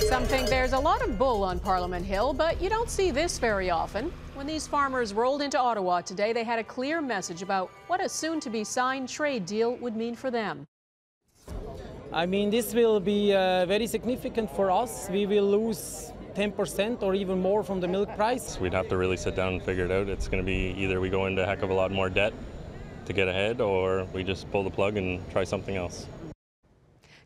Some think there's a lot of bull on Parliament Hill, but you don't see this very often. When these farmers rolled into Ottawa today, they had a clear message about what a soon-to-be signed trade deal would mean for them. I mean, this will be very significant for us. We will lose 10% or even more from the milk price. We'd have to really sit down and figure it out. It's going to be either we go into a heck of a lot more debt to get ahead, or we just pull the plug and try something else.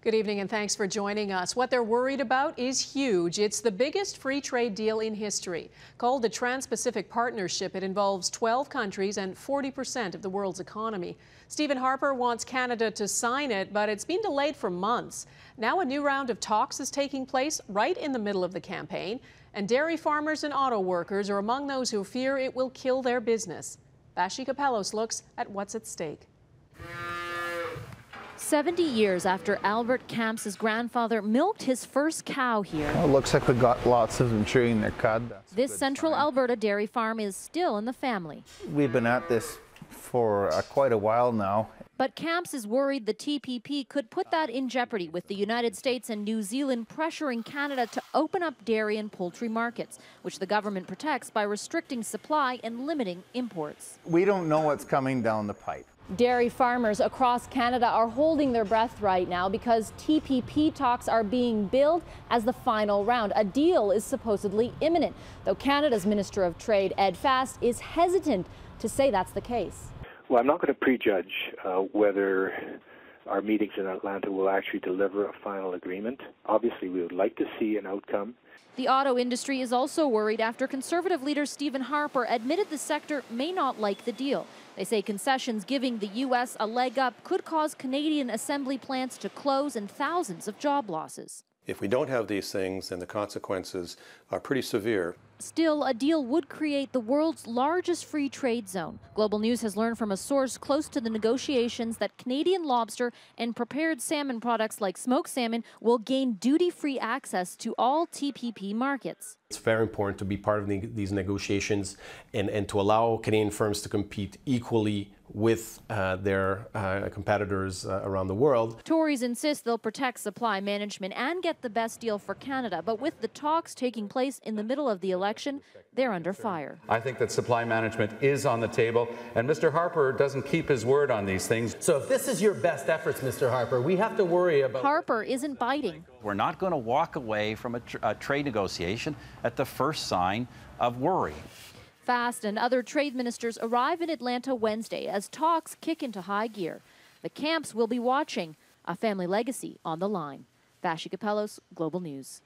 Good evening and thanks for joining us. What they're worried about is huge. It's the biggest free trade deal in history. Called the Trans-Pacific Partnership, it involves 12 countries and 40% of the world's economy. Stephen Harper wants Canada to sign it, but it's been delayed for months. Now a new round of talks is taking place right in the middle of the campaign, and dairy farmers and auto workers are among those who fear it will kill their business. Vassy Kapelos looks at what's at stake. 70 years after Albert Camps's grandfather milked his first cow here. Well, it looks like we got lots of them chewing their cud. This central Alberta dairy farm is still in the family. We've been at this for quite a while now. But Camps is worried the TPP could put that in jeopardy, with the United States and New Zealand pressuring Canada to open up dairy and poultry markets, which the government protects by restricting supply and limiting imports. We don't know what's coming down the pipe. Dairy farmers across Canada are holding their breath right now because TPP talks are being billed as the final round. A deal is supposedly imminent, though Canada's Minister of Trade, Ed Fast, is hesitant to say that's the case. Well, I'm not going to prejudge whether our meetings in Atlanta will actually deliver a final agreement. Obviously, we would like to see an outcome. The auto industry is also worried after Conservative leader Stephen Harper admitted the sector may not like the deal. They say concessions giving the U.S. a leg up could cause Canadian assembly plants to close and thousands of job losses. If we don't have these things, then the consequences are pretty severe. Still, a deal would create the world's largest free trade zone. Global News has learned from a source close to the negotiations that Canadian lobster and prepared salmon products like smoked salmon will gain duty-free access to all TPP markets. It's very important to be part of these negotiations and to allow Canadian firms to compete equally with their competitors around the world. Tories insist they'll protect supply management and get the best deal for Canada, but with the talks taking place in the middle of the election, they're under fire. I think that supply management is on the table, and Mr. Harper doesn't keep his word on these things. So if this is your best efforts, Mr. Harper, we have to worry about... Harper isn't biting. We're not going to walk away from a trade negotiation at the first sign of worry. Fast and other trade ministers arrive in Atlanta Wednesday as talks kick into high gear. The Camps will be watching, a family legacy on the line. Vassy Kapelos, Global News.